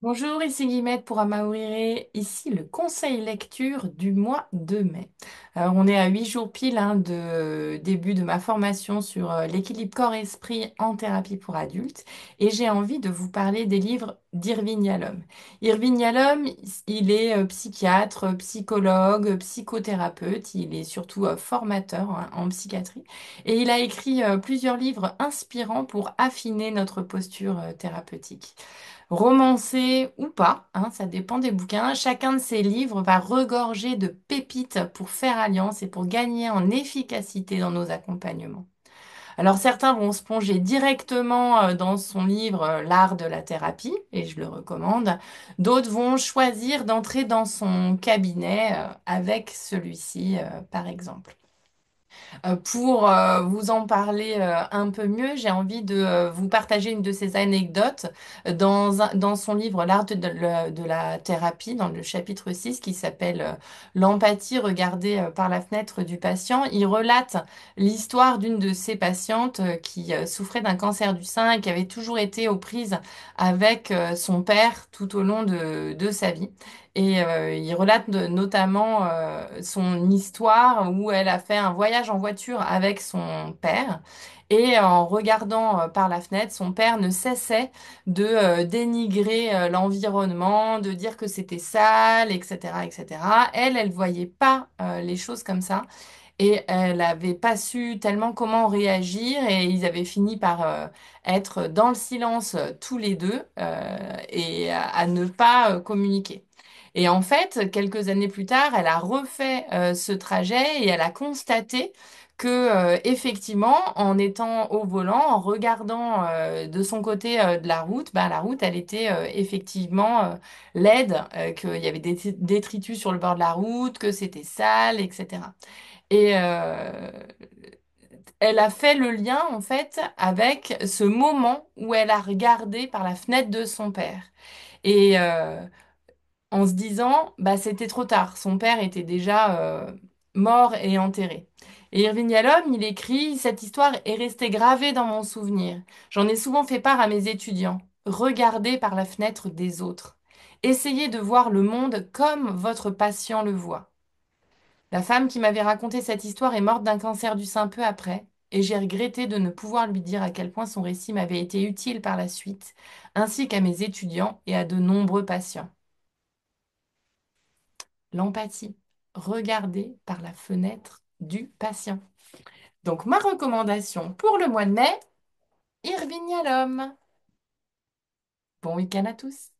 Bonjour, ici Guillemette pour Amaouré. Ici le conseil lecture du mois de mai. Alors, on est à 8 jours pile de début de ma formation sur l'équilibre corps-esprit en thérapie pour adultes et j'ai envie de vous parler des livres d'Irving Yalom. Irving Yalom, il est psychiatre, psychologue, psychothérapeute, il est surtout formateur en psychiatrie et il a écrit plusieurs livres inspirants pour affiner notre posture thérapeutique. Romancé ou pas, hein, ça dépend des bouquins. Chacun de ces livres va regorger de pépites pour faire alliance et pour gagner en efficacité dans nos accompagnements. Alors certains vont se plonger directement dans son livre L'art de la thérapie, et je le recommande. D'autres vont choisir d'entrer dans son cabinet avec celui-ci, par exemple. Pour vous en parler un peu mieux, j'ai envie de vous partager une de ces anecdotes dans son livre L'art de la thérapie, dans le chapitre 6 qui s'appelle L'empathie regardée par la fenêtre du patient. Il relate l'histoire d'une de ses patientes qui souffrait d'un cancer du sein et qui avait toujours été aux prises avec son père tout au long de sa vie. Et il relate notamment son histoire où elle a fait un voyage en voiture avec son père. Et en regardant par la fenêtre, son père ne cessait de dénigrer l'environnement, de dire que c'était sale, etc., etc. Elle voyait pas les choses comme ça. Et elle n'avait pas su tellement comment réagir et ils avaient fini par être dans le silence tous les deux et à ne pas communiquer. Et en fait, quelques années plus tard, elle a refait ce trajet et elle a constaté que effectivement, en étant au volant, en regardant de son côté de la route, bah, la route, elle était effectivement laide, qu'il y avait des détritus sur le bord de la route, que c'était sale, etc. Et elle a fait le lien, en fait, avec ce moment où elle a regardé par la fenêtre de son père. Et en se disant, bah, c'était trop tard. Son père était déjà mort et enterré. Et Irving Yalom, il écrit, cette histoire est restée gravée dans mon souvenir. J'en ai souvent fait part à mes étudiants. Regardez par la fenêtre des autres. Essayez de voir le monde comme votre patient le voit. La femme qui m'avait raconté cette histoire est morte d'un cancer du sein peu après, et j'ai regretté de ne pouvoir lui dire à quel point son récit m'avait été utile par la suite, ainsi qu'à mes étudiants et à de nombreux patients. L'empathie. Regarder par la fenêtre du patient. Donc ma recommandation pour le mois de mai, Irving Yalom. Bon week-end à tous.